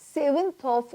7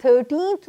13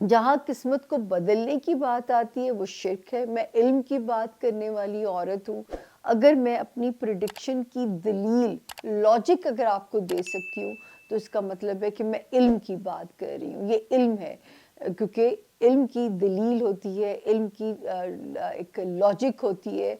جہاں قسمت کو بدلنے کی بات آتی ہے وہ شرک ہے. میں علم کی بات کرنے والی عورت ہوں. اگر میں اپنی پریڈکشن کی دلیل لاجک اگر آپ کو دے سکتی ہوں تو اس کا مطلب ہے کہ میں علم کی بات کر رہی ہوں. یہ علم ہے کیونکہ علم کی دلیل ہوتی ہے, علم کی ایک لاجک ہوتی ہے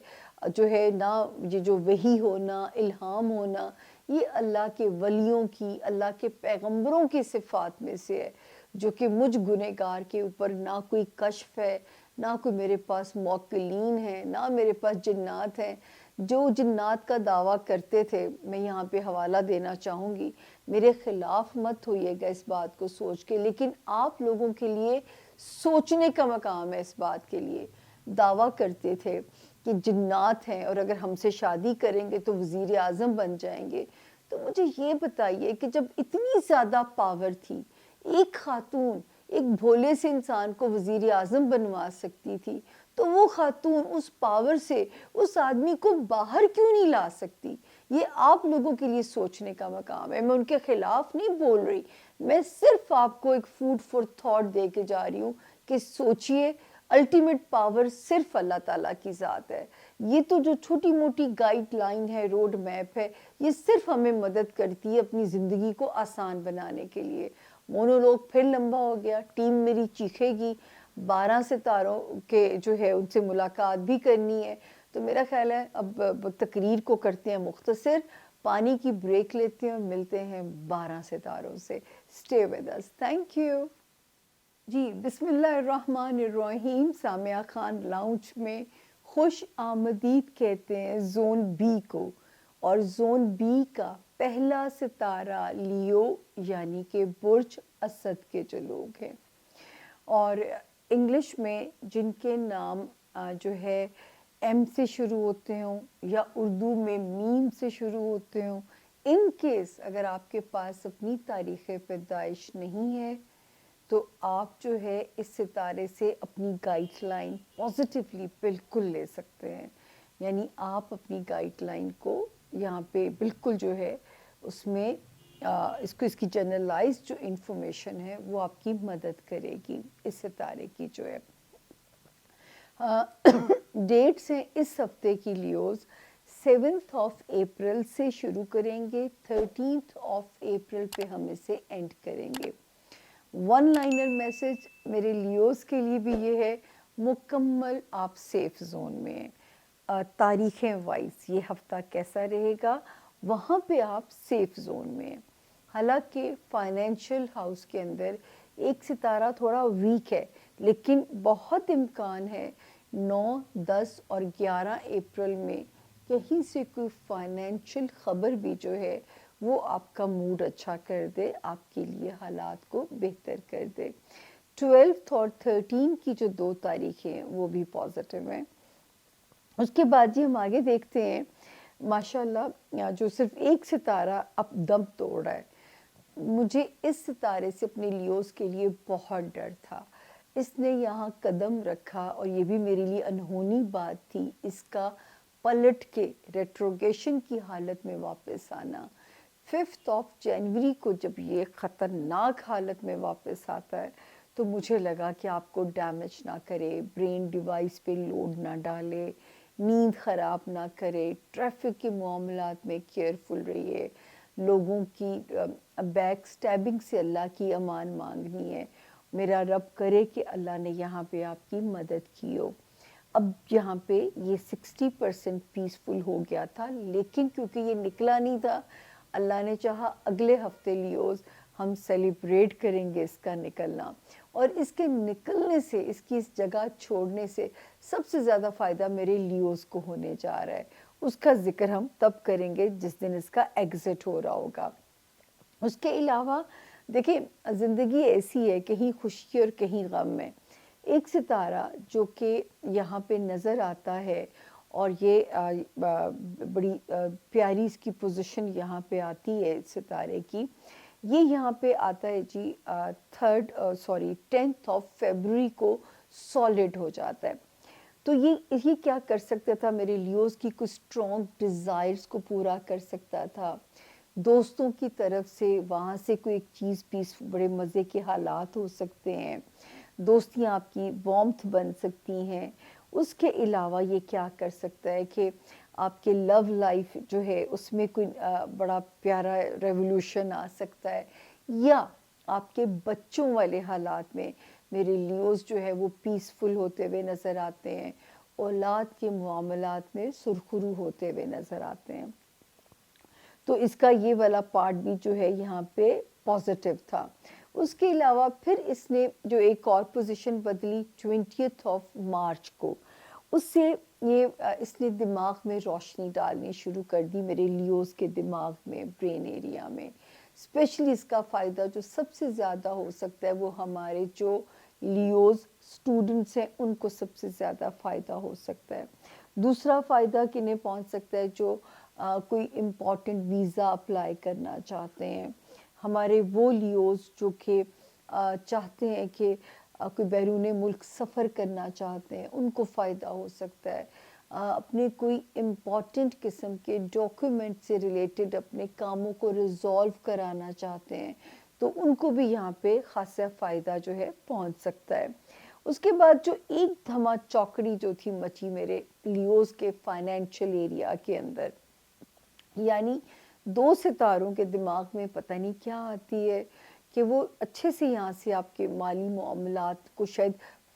جو ہے نا. یہ جو وحی ہونا, الہام ہونا, یہ اللہ کے ولیوں کی, اللہ کے پیغمبروں کی صفات میں سے ہے جو کہ مجھ گنہگار کے اوپر نہ کوئی کشف ہے, نہ کوئی میرے پاس موکلین ہے, نہ میرے پاس جنات ہیں. جو جنات کا دعویٰ کرتے تھے, میں یہاں پہ حوالہ دینا چاہوں گی, میرے خلاف مت ہوئیے گا اس بات کو سوچ کے, لیکن آپ لوگوں کے لیے سوچنے کا مقام ہے. اس بات کے لیے دعویٰ کرتے تھے کہ جنات ہیں اور اگر ہم سے شادی کریں گے تو وزیر اعظم بن جائیں گے. تو مجھے یہ بتائیے کہ جب اتنی زیادہ پاور تھی, ایک خاتون ایک بھولے سے انسان کو وزیر اعظم بنوا سکتی تھی, تو وہ خاتون اس پاور سے اس آدمی کو باہر کیوں نہیں لا سکتی؟ یہ آپ لوگوں کے لیے سوچنے کا مقام ہے. میں ان کے خلاف نہیں بول رہی, میں صرف آپ کو ایک فوڈ فار تھاٹ دے کے جا رہی ہوں کہ سوچئے. الٹیمیٹ پاور صرف اللہ تعالیٰ کی ذات ہے. یہ تو جو چھوٹی موٹی گائیڈ لائن ہے, روڈ میپ ہے, یہ صرف ہمیں مدد کرتی ہے اپنی زندگی کو آسان بنانے کے لیے. مونولوگ پھر لمبا ہو گیا, ٹیم میری چیخے گی, 12 ستاروں کے جو ہے ان سے ملاقات بھی کرنی ہے. تو میرا خیال ہے اب تقریر کو کرتے ہیں مختصر, پانی کی بریک لیتے ہیں اور ملتے ہیں 12 ستاروں سے. Stay with us. Thank you. جی بسم اللہ الرحمن الرحیم. سامعہ خان لاؤنج میں خوش آمدید کہتے ہیں زون بی کو, اور زون بی کا پہلا ستارہ لیو یعنی کہ برج اسد کے جو لوگ ہیں, اور انگلش میں جن کے نام جو ہے ایم سے شروع ہوتے ہوں یا اردو میں میم سے شروع ہوتے ہوں, ان کیس اگر آپ کے پاس اپنی تاریخ پیدائش نہیں ہے تو آپ جو ہے اس ستارے سے اپنی گائیڈ لائن پازیٹیولی بالکل لے سکتے ہیں. یعنی آپ اپنی گائیڈ لائن کو یہاں پہ بالکل جو ہے اس میں اس کی جنرلائز جو انفارمیشن ہے وہ آپ کی مدد کرے گی. اس ستارے کی جو ہے ڈیٹس ہیں اس ہفتے کی لیوز 7 اپریل سے شروع کریں گے, 13 اپریل پہ ہم اسے اینڈ کریں گے. ون لائنر میسج میرے لیوز کے لیے بھی یہ ہے, مکمل آپ سیف زون میں ہیں. تاریخیں وائز یہ ہفتہ کیسا رہے گا, وہاں پہ آپ سیف زون میں ہیں. حالانکہ فائنینشیل ہاؤس کے اندر ایک ستارہ تھوڑا ویک ہے, لیکن بہت امکان ہے 9, 10 اور 11 اپریل میں کہیں سے کوئی فائنینشیل خبر بھی جو ہے وہ آپ کا موڈ اچھا کر دے, آپ کے لیے حالات کو بہتر کر دے. 12 اور 13 کی جو 2 تاریخیں ہیں وہ بھی پازیٹیو ہیں. اس کے بعد جی ہم آگے دیکھتے ہیں, ماشاءاللہ جو صرف ایک ستارہ اب دم توڑ رہا ہے. مجھے اس ستارے سے اپنے لیوز کے لیے بہت ڈر تھا. اس نے یہاں قدم رکھا اور یہ بھی میرے لیے انہونی بات تھی, اس کا پلٹ کے ریٹروگیشن کی حالت میں واپس آنا. 5 جنوری کو جب یہ خطرناک حالت میں واپس آتا ہے تو مجھے لگا کہ آپ کو ڈیمیج نہ کرے, برین ڈیوائس پہ لوڈ نہ ڈالے, نیند خراب نہ کرے, ٹریفک کے معاملات میں کیئرفل رہیے, لوگوں کی بیک سٹیبنگ سے اللہ کی امان مانگنی ہے. میرا رب کرے کہ اللہ نے یہاں پہ آپ کی مدد کی ہو. اب یہاں پہ یہ 60% پیسفل ہو گیا تھا, لیکن کیونکہ یہ نکلا نہیں تھا, اللہ نے چاہا اگلے ہفتے لیوز ہم سیلیبریٹ کریں گے اس کا نکلنا. اور اس کے نکلنے سے, اس کی اس جگہ چھوڑنے سے سب سے زیادہ فائدہ میرے لیوز کو ہونے جا رہا ہے. اس کا ذکر ہم تب کریں گے جس دن اس کا ایگزٹ ہو رہا ہوگا. اس کے علاوہ دیکھیں زندگی ایسی ہے, کہیں خوشی اور کہیں غم میں. ایک ستارہ جو کہ یہاں پہ نظر آتا ہے اور یہ بڑی پیاری اس کی پوزیشن یہاں پہ آتی ہے ستارے کی, یہ یہاں پہ آتا ہے جی 10 فیبروری کو سالڈ ہو جاتا ہے. تو یہ کیا کر سکتا تھا, میرے لیوز کی کچھ اسٹرانگ ڈیزائرز کو پورا کر سکتا تھا. دوستوں کی طرف سے وہاں سے کوئی ایک چیز پیس, بڑے مزے کے حالات ہو سکتے ہیں. دوستیاں آپ کی وارمتھ بن سکتی ہیں. اس کے علاوہ یہ کیا کر سکتا ہے کہ آپ کے لو لائف جو ہے اس میں کوئی بڑا پیارا ریولوشن آ سکتا ہے, یا آپ کے بچوں والے حالات میں میرے لیوز جو ہے وہ پیسفل ہوتے ہوئے نظر آتے ہیں, اولاد کے معاملات میں سرخرو ہوتے ہوئے نظر آتے ہیں. تو اس کا یہ والا پارٹ بھی جو ہے یہاں پہ پازیٹیو تھا. اس کے علاوہ پھر اس نے جو ایک اور پوزیشن بدلی 20th آف مارچ کو, اس سے یہ اس نے دماغ میں روشنی ڈالنی شروع کر دی میرے لیوز کے دماغ میں, برین ایریا میں. اسپیشلی اس کا فائدہ جو سب سے زیادہ ہو سکتا ہے وہ ہمارے جو لیوز اسٹوڈنٹس ہیں ان کو سب سے زیادہ فائدہ ہو سکتا ہے. دوسرا فائدہ کنہیں پہنچ سکتا ہے جو کوئی امپورٹنٹ ویزا اپلائی کرنا چاہتے ہیں, ہمارے وہ لیوز جو کہ چاہتے ہیں کہ کوئی بیرون ملک سفر کرنا چاہتے ہیں, ان کو فائدہ ہو سکتا ہے. اپنے کوئی امپورٹنٹ قسم کے ڈاکیومنٹ سے ریلیٹڈ اپنے کاموں کو ریزالو کرانا چاہتے ہیں تو ان کو بھی یہاں پہ خاصا فائدہ جو ہے پہنچ سکتا ہے. اس کے بعد جو ایک دھما چوکڑی جو تھی مچی میرے لیوز کے فائنینشیل ایریا کے اندر, یعنی 2 ستاروں کے دماغ میں پتہ نہیں کیا آتی ہے کہ وہ اچھے سے یہاں سے آپ کے مالی معاملات کو شاید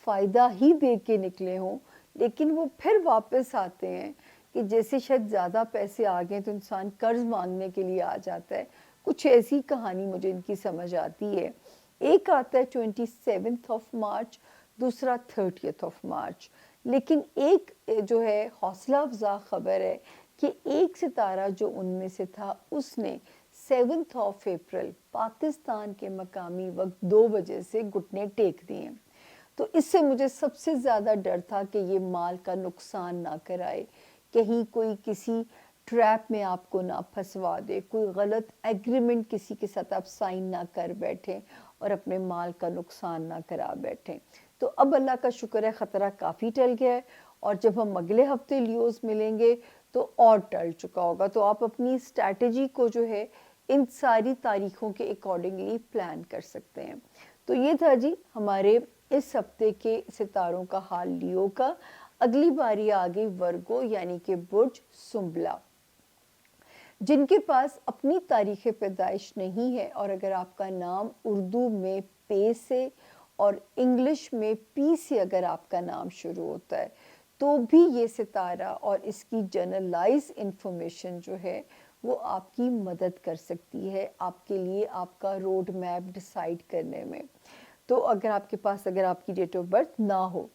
فائدہ ہی دے کے نکلے ہوں, لیکن وہ پھر واپس آتے ہیں کہ جیسے شاید زیادہ پیسے آ گئے تو انسان قرض مانگنے کے لیے آ جاتا ہے. کچھ ایسی کہانی مجھے ان کی سمجھ آتی ہے. ایک آتا ہے 27th آف مارچ, دوسرا 30th آف مارچ. لیکن ایک جو ہے حوصلہ افزا خبر ہے کہ ایک ستارہ جو ان میں سے تھا اس نے 7th آف اپریل پاکستان کے مقامی وقت 2 بجے سے گھٹنے ٹیک دیے. تو اس سے مجھے سب سے زیادہ ڈر تھا کہ یہ مال کا نقصان نہ کرائے, کہیں کوئی کسی ٹریپ میں آپ کو نہ پھنسوا دے, کوئی غلط ایگریمنٹ کسی کے ساتھ آپ سائن نہ کر بیٹھیں اور اپنے مال کا نقصان نہ کرا بیٹھیں. تو اب اللہ کا شکر ہے خطرہ کافی ٹل گیا ہے, اور جب ہم اگلے ہفتے لیوز ملیں گے تو اور ٹل چکا ہوگا. تو آپ اپنی اسٹریٹجی کو جو ہے ان ساری تاریخوں کے اکارڈنگلی پلان کر سکتے ہیں. تو یہ تھا جی ہمارے اس ہفتے کے ستاروں کا حال لیو کا. اگلی باری آ گئی ورگو یعنی کہ برج سنبلا. جن کے پاس اپنی تاریخ پیدائش نہیں ہے, اور اگر آپ کا نام اردو میں پے سے اور انگلش میں پی سے اگر آپ کا نام شروع ہوتا ہے تو بھی یہ ستارہ اور اس کی جنرلائز انفارمیشن جو ہے وہ آپ کی مدد کر سکتی ہے آپ کے لیے آپ کا روڈ میپ ڈیسائیڈ کرنے میں. تو اگر آپ کے پاس اگر آپ کی ڈیٹ آف برتھ نہ ہو,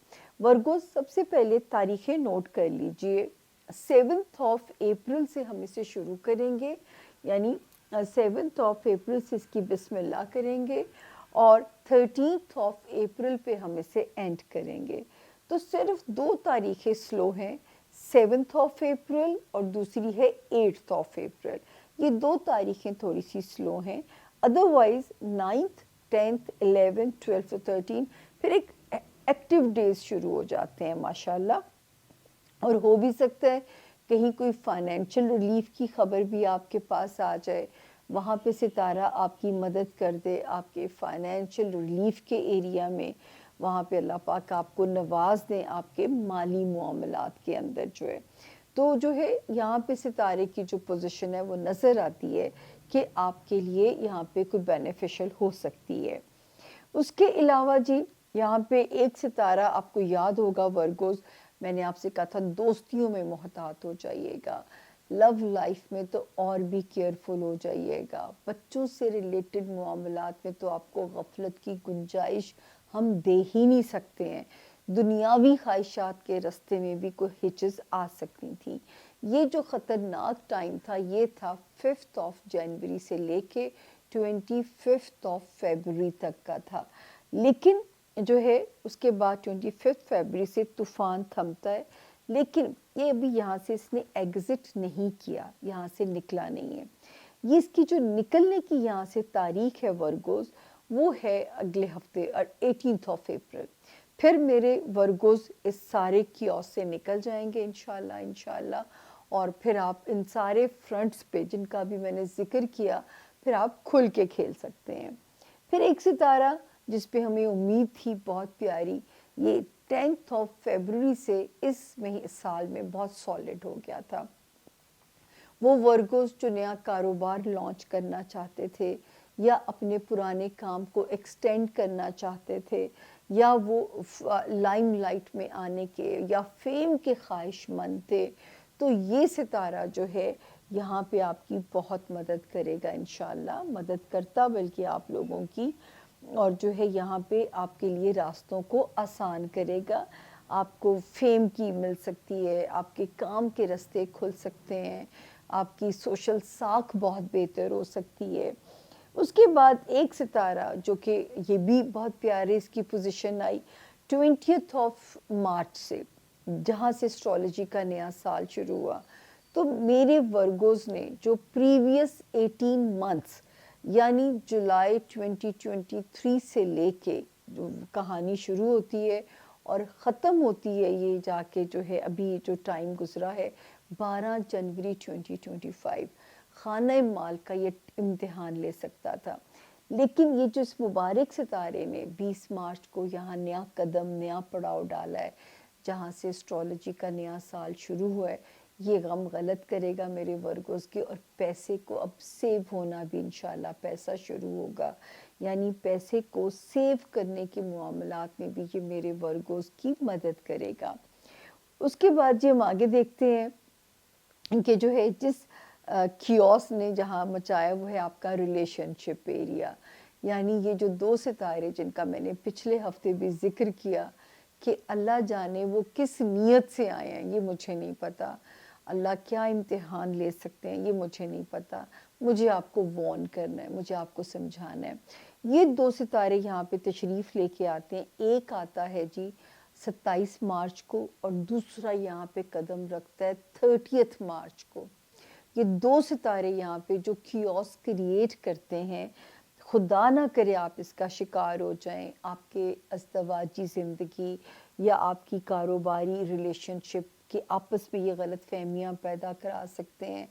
ورگو سب سے پہلے تاریخیں نوٹ کر لیجئے. 7th آف اپریل سے ہم اسے شروع کریں گے, یعنی 7th آف اپریل سے اس کی بسم اللہ کریں گے اور 13th آف اپریل پہ ہم اسے اینڈ کریں گے. تو صرف 2 تاریخیں سلو ہیں, 7th آف اپریل اور دوسری ہے 8th آف اپریل. یہ 2 تاریخیں تھوڑی سی سلو ہیں, otherwise 9th 10th 11th 12th 13 پھر ایک ایکٹیو ڈیز شروع ہو جاتے ہیں ماشاءاللہ. اور ہو بھی سکتا ہے کہیں کوئی فائنینشیل ریلیف کی خبر بھی آپ کے پاس آ جائے, وہاں پہ ستارہ آپ کی مدد کر دے آپ کے فائنینشیل ریلیف کے ایریا میں, وہاں پہ اللہ پاک آپ کو نواز دیں آپ کے مالی معاملات کے اندر جو ہے. تو جو ہے یہاں پہ ستارے کی جو پوزیشن ہے وہ نظر آتی ہے کہ آپ کے لیے یہاں پہ کوئی بینیفیشل ہو سکتی ہے. اس کے علاوہ جی یہاں پہ ایک ستارہ آپ کو یاد ہوگا ورگوز, میں نے آپ سے کہا تھا دوستیوں میں محتاط ہو جائیے گا, لو لائف میں تو اور بھی کیئرفل ہو جائیے گا, بچوں سے ریلیٹڈ معاملات میں تو آپ کو غفلت کی گنجائش ہم دے ہی نہیں سکتے ہیں. دنیاوی خواہشات کے رستے میں بھی کوئی ہچز آ سکتی تھی. یہ جو خطرناک ٹائم تھا یہ تھا 5th آف جنوری سے لے کے 25th آف فیبروری تک کا تھا. لیکن جو ہے اس کے بعد 25 فیبروری سے طوفان تھمتا ہے, لیکن یہ ابھی یہاں سے اس نے ایگزٹ نہیں کیا, یہاں سے نکلا نہیں ہے. یہ اس کی جو نکلنے کی یہاں سے تاریخ ہے ورگوز وہ ہے اگلے ہفتے 18th آف اپریل. پھر میرے ورگوز اس سارے کیوس سے نکل جائیں گے انشاءاللہ, اور پھر آپ ان سارے فرنٹس پہ جن کا بھی میں نے ذکر کیا پھر آپ کھل کے کھیل سکتے ہیں. پھر ایک ستارہ جس پہ ہمیں امید تھی بہت پیاری، یہ 10th آف فیبروری سے اس سال میں بہت سالڈ ہو گیا تھا۔ وہ ورگوز جو نیا کاروبار لانچ کرنا چاہتے تھے، یا اپنے پرانے کام کو ایکسٹینڈ کرنا چاہتے تھے، یا وہ لائم لائٹ میں آنے کے یا فیم کے خواہش مند تھے، تو یہ ستارہ جو ہے یہاں پہ آپ کی بہت مدد کرے گا انشاءاللہ، مدد کرتا بلکہ آپ لوگوں کی، اور جو ہے یہاں پہ آپ کے لیے راستوں کو آسان کرے گا۔ آپ کو فیم کی مل سکتی ہے، آپ کے کام کے راستے کھل سکتے ہیں، آپ کی سوشل ساکھ بہت بہتر ہو سکتی ہے۔ اس کے بعد ایک ستارہ جو کہ یہ بھی بہت پیارے اس کی position I 20th of March سے، جہاں سے اسٹرالوجی کا نیا سال شروع ہوا۔ تو میرے ورگوز نے جو پریویس 18 منتھس یعنی جولائی 2023 سے لے کے جو کہانی شروع ہوتی ہے اور ختم ہوتی ہے یہ جا کے جو ہے ابھی جو ٹائم گزرا ہے 12 جنوری 2025، خانہ مال کا یہ امتحان لے سکتا تھا، لیکن یہ جو اس مبارک ستارے نے 20 مارچ کو یہاں نیا قدم، نیا پڑاؤ ڈالا ہے، جہاں سے اسٹرالوجی کا نیا سال شروع ہوا ہے، یہ غم غلط کرے گا میرے ورگوز کے، اور پیسے کو اب سیو ہونا بھی انشاءاللہ پیسہ شروع ہوگا، یعنی پیسے کو سیو کرنے کے معاملات میں بھی یہ میرے ورگوز کی مدد کرے گا۔ اس کے بعد ہم آگے دیکھتے ہیں کہ جو ہے جس کیوس نے جہاں مچایا وہ ہے آپ کا ریلیشن شپ ایریا، یعنی یہ جو 2 ستارے جن کا میں نے پچھلے ہفتے بھی ذکر کیا کہ اللہ جانے وہ کس نیت سے آئے ہیں، یہ مجھے نہیں پتا، اللہ کیا امتحان لے سکتے ہیں یہ مجھے نہیں پتا، مجھے آپ کو وارن کرنا ہے، مجھے آپ کو سمجھانا ہے۔ یہ 2 ستارے یہاں پہ تشریف لے کے آتے ہیں، ایک آتا ہے جی 27 مارچ کو اور دوسرا یہاں پہ قدم رکھتا ہے 30 مارچ کو۔ یہ 2 ستارے یہاں پہ جو کیوس کریٹ کرتے ہیں، خدا نہ کرے آپ اس کا شکار ہو جائیں، آپ کے ازدواجی زندگی یا آپ کی کاروباری ریلیشن شپ کے آپس میں یہ غلط فہمیاں پیدا کرا سکتے ہیں،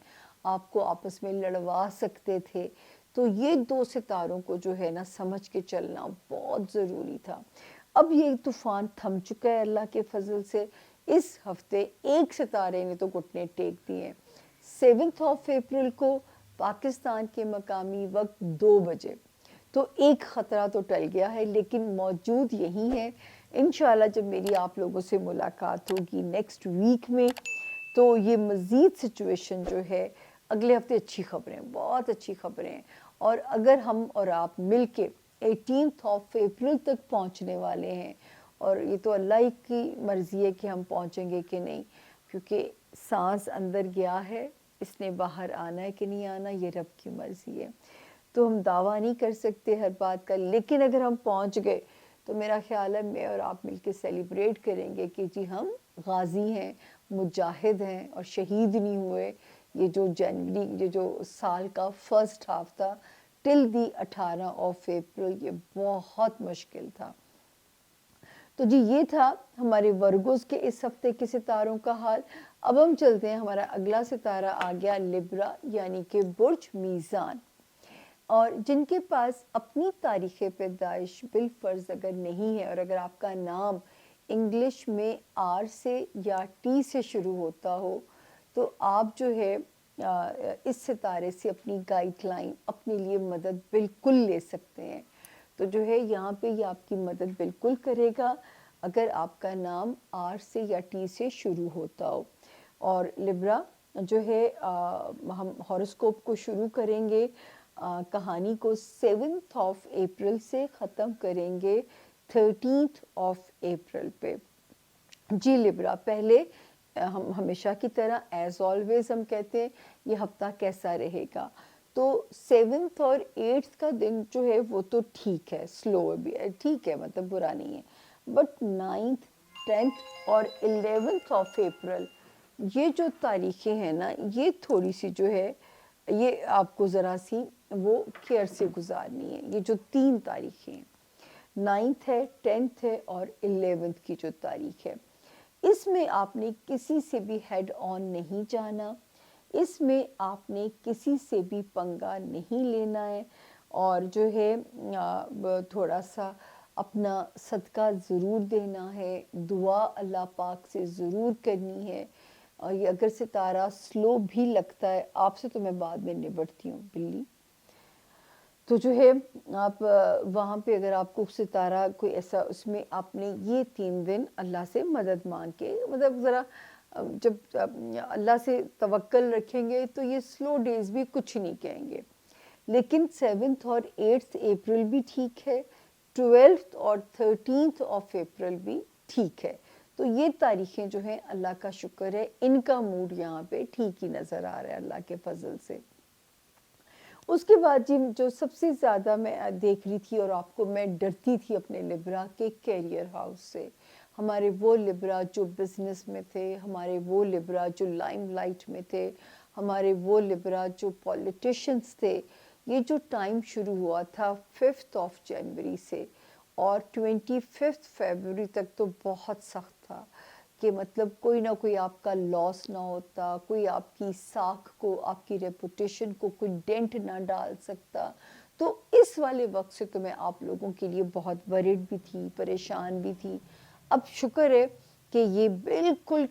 آپ کو آپس میں لڑوا سکتے تھے، تو یہ 2 ستاروں کو جو ہے نا سمجھ کے چلنا بہت ضروری تھا۔ اب یہ طوفان تھم چکا ہے اللہ کے فضل سے، اس ہفتے ایک ستارے نے تو گھٹنے ٹیک دیے ہیں۔ 7 آف اپریل کو پاکستان کے مقامی وقت 2 بجے، تو ایک خطرہ تو ٹل گیا ہے لیکن موجود یہی ہے۔ انشاءاللہ جب میری آپ لوگوں سے ملاقات ہوگی نیکسٹ ویک میں، تو یہ مزید سچویشن جو ہے اگلے ہفتے اچھی خبریں، بہت اچھی خبریں، اور اگر ہم اور آپ مل کے 18 آف اپریل تک پہنچنے والے ہیں، اور یہ تو اللہ ہی کی مرضی ہے کہ ہم پہنچیں گے کہ نہیں، کیونکہ سانس اندر گیا ہے، اس نے باہر آنا ہے کہ نہیں آنا یہ رب کی مرضی ہے، تو ہم دعویٰ نہیں کر سکتے ہر بات کا، لیکن اگر ہم پہنچ گئے تو میرا خیال ہے میں اور آپ مل کے سیلیبریٹ کریں گے کہ جی ہم غازی ہیں، مجاہد ہیں اور شہید نہیں ہوئے۔ یہ جو جنوری، یہ جو سال کا فرسٹ ہاف تھا ٹل دی 18 آف اپریل، یہ بہت مشکل تھا۔ تو جی یہ تھا ہمارے ورگوز کے اس ہفتے کے ستاروں کا حال۔ اب ہم چلتے ہیں، ہمارا اگلا ستارہ آ گیا لبرا، یعنی کہ برج میزان، اور جن کے پاس اپنی تاریخ پیدائش بالفرض اگر نہیں ہے، اور اگر آپ کا نام انگلش میں آر سے یا ٹی سے شروع ہوتا ہو، تو آپ جو ہے اس ستارے سے اپنی گائیڈ لائن، اپنے لیے مدد بالکل لے سکتے ہیں۔ تو جو ہے یہاں پہ یہ آپ کی مدد بالکل کرے گا اگر آپ کا نام آر سے یا ٹی سے شروع ہوتا ہو۔ اور لبرا جو ہے ہم ہاروسکوپ کو شروع کریں گے، کہانی کو 7 آف اپریل سے ختم کریں گے 13 آف اپریل پہ۔ جی لبرا، پہلے ہم ہمیشہ کی طرح ایز آلویز ہم کہتے ہیں یہ ہفتہ کیسا رہے گا، تو 7 اور 8 کا دن جو ہے وہ تو ٹھیک ہے، سلو بھی ہے، ٹھیک ہے، مطلب برا نہیں ہے، بٹ 9 10 اور 11 آف اپریل یہ جو تاریخیں ہیں نا، یہ تھوڑی سی جو ہے یہ آپ کو ذرا سی وہ کیئر سے گزارنی ہے۔ یہ جو 3 تاریخیں ہیں، 9 ہے، 10 ہے اور 11 کی جو تاریخ ہے، اس میں آپ نے کسی سے بھی ہیڈ آن نہیں جانا، اس میں آپ نے کسی سے بھی پنگا نہیں لینا ہے، اور جو ہے تھوڑا سا اپنا صدقہ ضرور دینا ہے، دعا اللہ پاک سے ضرور کرنی ہے. اور یہ اگر ستارہ سلو بھی لگتا ہے آپ سے تو میں بعد میں نبٹتی ہوں بلی. تو جو ہے آپ وہاں پہ اگر آپ کو ستارہ کوئی ایسا، اس میں آپ نے یہ 3 دن اللہ سے مدد مانگ کے، مطلب ذرا جب اللہ سے توکل رکھیں گے تو یہ سلو ڈیز بھی کچھ نہیں کہیں گے. لیکن 7 اور 8 اپریل بھی ٹھیک ہے، 12 اور 13 اپریل بھی ٹھیک ہے. تو یہ تاریخیں جو ہیں اللہ کا شکر ہے ان کا موڈ یہاں پہ ٹھیک ہی نظر آ رہا ہے اللہ کے فضل سے. اس کے بعد جی جو سب سے زیادہ میں دیکھ رہی تھی اور آپ کو میں ڈرتی تھی اپنے لبرا کے کیریئر ہاؤس سے، ہمارے وہ لبرا جو بزنس میں تھے، ہمارے وہ لبرا جو لائم لائٹ میں تھے، ہمارے وہ لبرا جو پولیٹیشنز تھے. یہ جو ٹائم شروع ہوا تھا 5 جنوری سے اور 25 فیبروری تک تو بہت سخت تھا کہ مطلب کوئی نہ کوئی آپ کا لاس نہ ہوتا، کوئی آپ کی ساکھ کو، آپ کی ریپوٹیشن کو کوئی ڈینٹ نہ ڈال سکتا. تو اس والے وقت سے تو میں آپ لوگوں کے لیے بہت ورڈ بھی تھی، پریشان بھی تھی. اب شکر ہے کہ یہ بالکل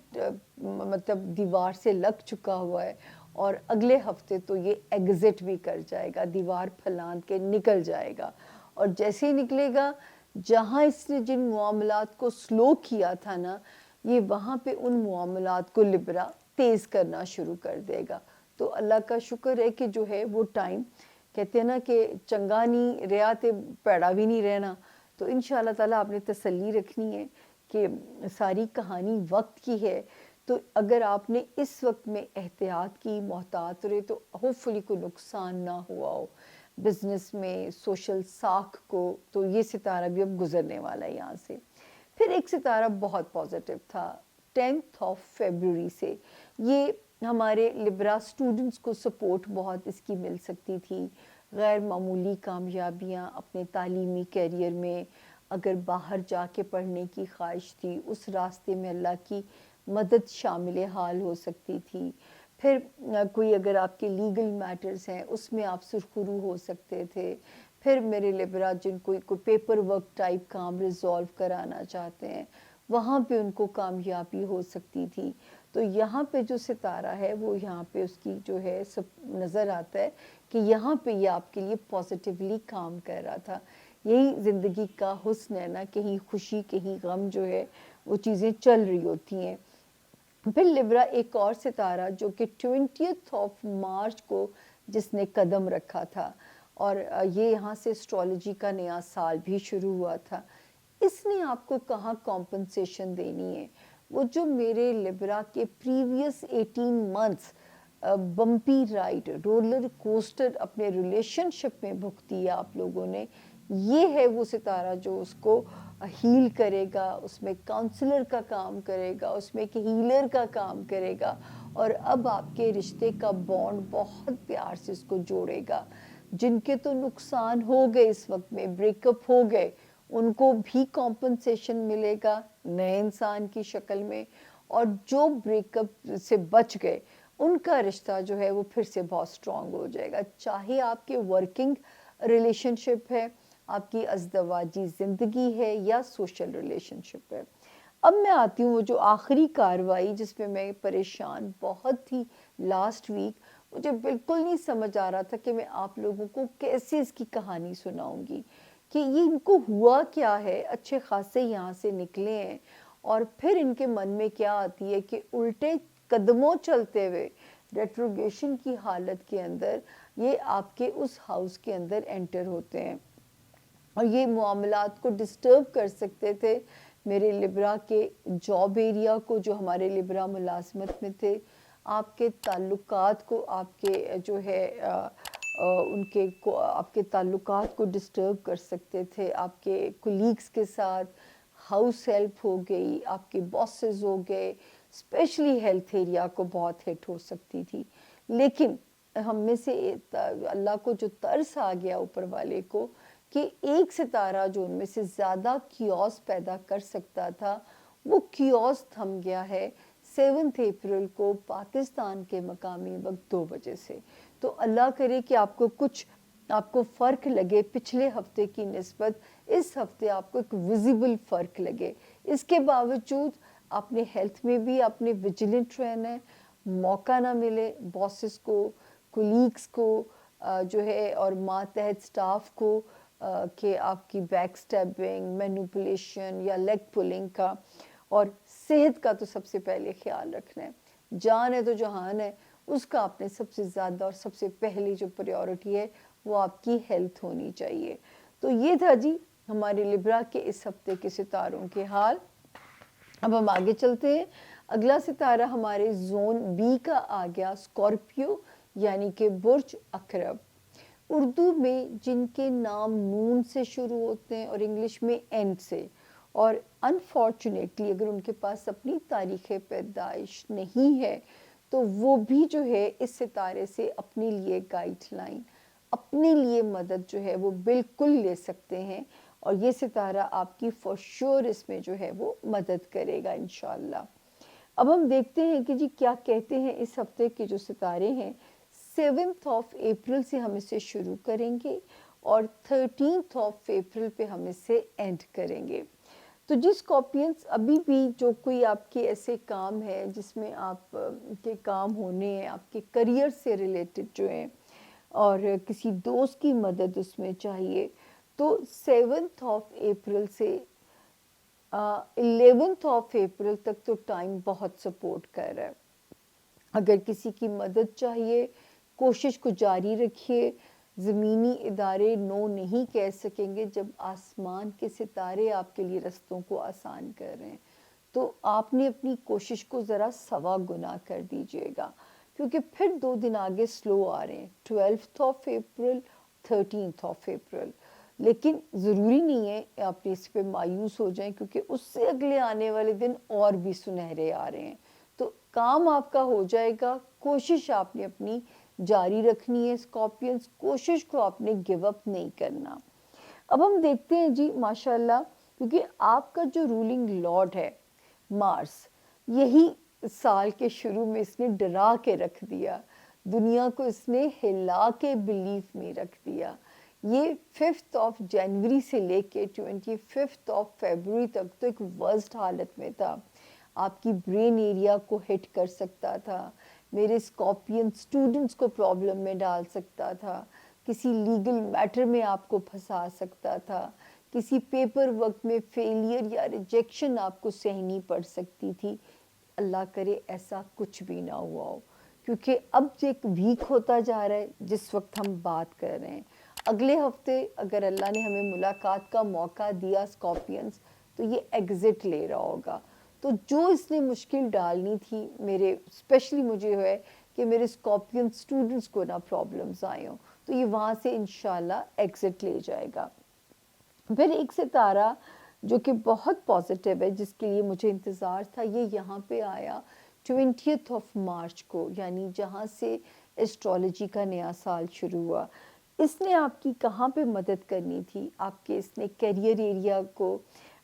مطلب دیوار سے لگ چکا ہوا ہے اور اگلے ہفتے تو یہ ایگزٹ بھی کر جائے گا، دیوار پھلان کے نکل جائے گا. اور جیسے ہی نکلے گا، جہاں اس نے جن معاملات کو سلو کیا تھا نا، یہ وہاں پہ ان معاملات کو لبرا تیز کرنا شروع کر دے گا. تو اللہ کا شکر ہے کہ جو ہے وہ ٹائم، کہتے ہیں نا کہ چنگا نہیں رہا تے پیڑا بھی نہیں رہنا. تو انشاءاللہ تعالیٰ آپ نے تسلی رکھنی ہے کہ ساری کہانی وقت کی ہے. تو اگر آپ نے اس وقت میں احتیاط کی، محتاط رہے، تو ہوپ فلی کوئی نقصان نہ ہوا ہو بزنس میں، سوشل ساکھ کو. تو یہ ستارہ بھی اب گزرنے والا ہے یہاں سے. پھر ایک ستارہ بہت پازیٹیو تھا 10 فیبروری سے. یہ ہمارے لبرا اسٹوڈنٹس کو سپورٹ بہت اس کی مل سکتی تھی، غیر معمولی کامیابیاں اپنے تعلیمی کیریئر میں، اگر باہر جا کے پڑھنے کی خواہش تھی اس راستے میں اللہ کی مدد شامل حال ہو سکتی تھی. پھر کوئی اگر آپ کے لیگل میٹرز ہیں اس میں آپ سرخرو ہو سکتے تھے. پھر میرے لبرا جن کوئی پیپر ورک ٹائپ کام ریزولو کرانا چاہتے ہیں وہاں پہ ان کو کامیابی ہو سکتی تھی. تو یہاں پہ جو ستارہ ہے وہ یہاں پہ اس کی جو ہے سب نظر آتا ہے کہ یہاں پہ یہ آپ کے لیے پازیٹیولی کام کر رہا تھا. یہی زندگی کا حسن ہے نا، کہیں خوشی کہیں غم جو ہے وہ چیزیں چل رہی ہوتی ہیں. پھر لبرا ایک اور ستارہ جو کہ 20 مارچ کو جس نے قدم رکھا تھا، اور یہ یہاں سے اسٹرالوجی کا نیا سال بھی شروع ہوا تھا. اس نے آپ کو کہاں کمپنسیشن دینی ہے؟ وہ جو میرے لبرا کے previous 18 months bumpy ride, roller coaster اپنے ریلیشن شپ میں بھگتی ہے آپ لوگوں نے، یہ ہے وہ ستارہ جو اس کو ہیل کرے گا، اس میں کاؤنسلر کا کام کرے گا، اس میں ایک ہیلر کا کام کرے گا. اور اب آپ کے رشتے کا بانڈ بہت پیار سے اس کو جوڑے گا. جن کے تو نقصان ہو گئے اس وقت میں، بریک اپ ہو گئے، ان کو بھی کمپنسیشن ملے گا نئے انسان کی شکل میں. اور جو بریک اپ سے بچ گئے ان کا رشتہ جو ہے وہ پھر سے بہت سٹرونگ ہو جائے گا، چاہے آپ کے ورکنگ ریلیشن شپ ہے، آپ کی ازدواجی زندگی ہے یا سوشل ریلیشن شپ ہے. اب میں آتی ہوں وہ جو آخری کاروائی جس میں میں پریشان بہت تھی لاسٹ ویک. مجھے بالکل نہیں سمجھ آ رہا تھا کہ میں آپ لوگوں کو کیسے اس کی کہانی سناؤں گی کہ یہ ان کو ہوا کیا ہے. اچھے خاصے یہاں سے نکلے ہیں اور پھر ان کے من میں کیا آتی ہے کہ الٹے قدموں چلتے ہوئے ریٹروگیشن کی حالت کے اندر یہ آپ کے اس ہاؤس کے اندر انٹر ہوتے ہیں اور یہ معاملات کو ڈسٹرب کر سکتے تھے میرے لبرا کے جاب ایریا کو، جو ہمارے لبرا ملازمت میں تھے، آپ کے تعلقات کو، آپ کے جو ہے ان کے آپ کے تعلقات کو ڈسٹرب کر سکتے تھے، آپ کے کولیگز کے ساتھ. ہاؤس ہیلپ ہو گئی، آپ کے باسز ہو گئے، اسپیشلی ہیلتھ ایریا کو بہت ہٹ ہو سکتی تھی. لیکن ہم میں سے اللہ کو جو ترس آ گیا اوپر والے کو کہ ایک ستارہ جو ان میں سے زیادہ کیوس پیدا کر سکتا تھا وہ کیوس تھم گیا ہے 7 اپریل کو پاکستان کے مقامی وقت 2 بجے سے. تو اللہ کرے کہ آپ کو کچھ آپ کو فرق لگے پچھلے ہفتے کی نسبت اس ہفتے آپ کو ایک ویزیبل فرق لگے. اس کے باوجود آپ نے ہیلتھ میں بھی آپ نے ویجیلنٹ رہنا ہے, موقع نہ ملے باسز کو, کولیگس کو جو ہے اور ماتحت سٹاف کو کہ آپ کی بیک سٹیپنگ, مینوپولیشن یا لیگ پولنگ کا. اور صحت کا تو سب سے پہلے خیال رکھنا ہے, جان ہے تو جہان ہے, اس کا آپ نے سب سے زیادہ اور سب سے پہلی جو پریورٹی ہے وہ آپ کی ہیلتھ ہونی چاہیے. تو یہ تھا جی ہمارے لبرا کے اس ہفتے کے ستاروں کے حال. اب ہم آگے چلتے ہیں. اگلا ستارہ ہمارے زون بی کا آ گیا اسکارپیو یعنی کہ برج عقرب. اردو میں جن کے نام نون سے شروع ہوتے ہیں اور انگلش میں این سے, اور انفارچونیٹلی اگر ان کے پاس اپنی تاریخ پیدائش نہیں ہے تو وہ بھی جو ہے اس ستارے سے اپنے لیے گائیڈ لائن, اپنے لیے مدد جو ہے وہ بالکل لے سکتے ہیں, اور یہ ستارہ آپ کی فور شیور اس میں جو ہے وہ مدد کرے گا انشاءاللہ. اب ہم دیکھتے ہیں کہ جی کیا کہتے ہیں اس ہفتے کے جو ستارے ہیں. 7 اپریل سے ہم اسے شروع کریں گے اور 13 اپریل پہ ہم اسے اینڈ کریں گے. تو جی اسکارپینس, ابھی بھی جو کوئی آپ کے ایسے کام ہے جس میں آپ کے کام ہونے ہیں, آپ کے کریئر سے ریلیٹڈ جو ہیں, اور کسی دوست کی مدد اس میں چاہیے, تو 7 اپریل سے 11 اپریل تک تو ٹائم بہت سپورٹ کر رہا ہے. اگر کسی کی مدد چاہیے کوشش کو جاری رکھیے. زمینی ادارے نو نہیں کہہ سکیں گے جب آسمان کے ستارے آپ کے لیے رستوں کو آسان کر رہے ہیں. تو آپ نے اپنی کوشش کو ذرا سوا گنا کر دیجئے گا, کیونکہ پھر 2 دن آگے سلو آ رہے ہیں, 12 اپریل 13 اپریل. لیکن ضروری نہیں ہے آپ اس پہ مایوس ہو جائیں, کیونکہ اس سے اگلے آنے والے دن اور بھی سنہرے آ رہے ہیں. تو کام آپ کا ہو جائے گا, کوشش آپ نے اپنی جاری رکھنی ہے. اسکارپینس, کوشش کو آپ نے گیو اپ نہیں کرنا. اب ہم دیکھتے ہیں جی ماشاءاللہ, کیونکہ آپ کا جو رولنگ لارڈ ہے مارس, یہی سال کے شروع میں اس نے ڈرا کے رکھ دیا, دنیا کو اس نے ہلا کے بلیف میں رکھ دیا. یہ 5 جنوری سے لے کے 25 فیبروری تک تو ایک ورسٹ حالت میں تھا. آپ کی برین ایریا کو ہٹ کر سکتا تھا, میرے اسکارپین اسٹوڈنٹس کو پرابلم میں ڈال سکتا تھا, کسی لیگل میٹر میں آپ کو پھنسا سکتا تھا, کسی پیپر ورک میں فیلئر یا ریجیکشن آپ کو سہنی پڑ سکتی تھی. اللہ کرے ایسا کچھ بھی نہ ہوا ہو, کیونکہ اب ایک ویک ہوتا جا رہا ہے جس وقت ہم بات کر رہے ہیں. اگلے ہفتے اگر اللہ نے ہمیں ملاقات کا موقع دیا اسکارپینس, تو یہ ایگزٹ لے رہا ہوگا. تو جو اس نے مشکل ڈالنی تھی, میرے اسپیشلی مجھے ہے کہ میرے اسکارپین اسٹوڈنٹس کو نہ پرابلمز آئے ہوں, تو یہ وہاں سے انشاءاللہ ایگزٹ لے جائے گا. پھر ایک ستارہ جو کہ بہت پازیٹیو ہے, جس کے لیے مجھے انتظار تھا, یہ یہاں پہ آیا 20 مارچ کو, یعنی جہاں سے ایسٹرالوجی کا نیا سال شروع ہوا. اس نے آپ کی کہاں پہ مدد کرنی تھی, آپ کے اس نے کیریئر ایریا کو,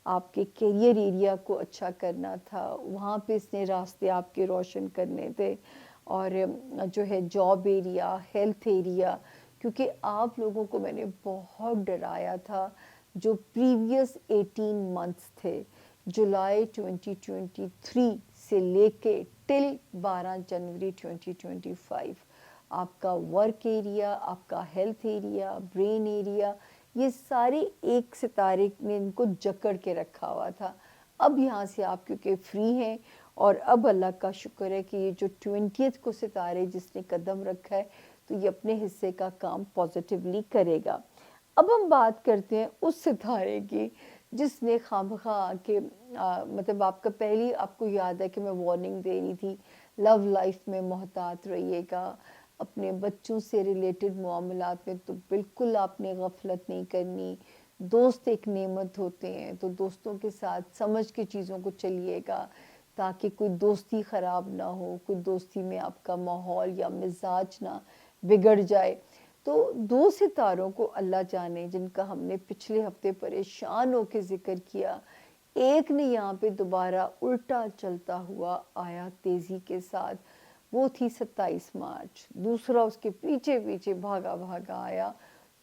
آپ کے کیریئر ایریا کو اچھا کرنا تھا, وہاں پہ اس نے راستے آپ کے روشن کرنے تھے. اور جو ہے جاب ایریا, ہیلتھ ایریا, کیونکہ آپ لوگوں کو میں نے بہت ڈرایا تھا جو پریویس 18 منتھس تھے, جولائی 2023 سے لے کے ٹل 12 جنوری 2025, آپ کا ورک ایریا, آپ کا ہیلتھ ایریا, برین ایریا, یہ سارے ایک ستارے نے ان کو جکڑ کے رکھا ہوا تھا. اب یہاں سے آپ کیونکہ فری ہیں, اور اب اللہ کا شکر ہے کہ یہ جو 20 کو ستارے جس نے قدم رکھا ہے, تو یہ اپنے حصے کا کام پازیٹیولی کرے گا. اب ہم بات کرتے ہیں اس ستارے کی جس نے خامخواہ کے مطلب آپ کا پہلی, آپ کو یاد ہے کہ میں وارننگ دے رہی تھی, لو لائف میں محتاط رہیے گا, اپنے بچوں سے ریلیٹڈ معاملات میں تو بالکل آپ نے غفلت نہیں کرنی. دوست ایک نعمت ہوتے ہیں, تو دوستوں کے ساتھ سمجھ کے چیزوں کو چلیے گا, تاکہ کوئی دوستی خراب نہ ہو, کوئی دوستی میں آپ کا ماحول یا مزاج نہ بگڑ جائے. تو 2 ستاروں کو اللہ جانے جن کا ہم نے پچھلے ہفتے پریشان ہو کے ذکر کیا, ایک نے یہاں پہ دوبارہ الٹا چلتا ہوا آیا تیزی کے ساتھ, وہ تھی 27 مارچ. دوسرا اس کے پیچھے پیچھے بھاگا بھاگا آیا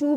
2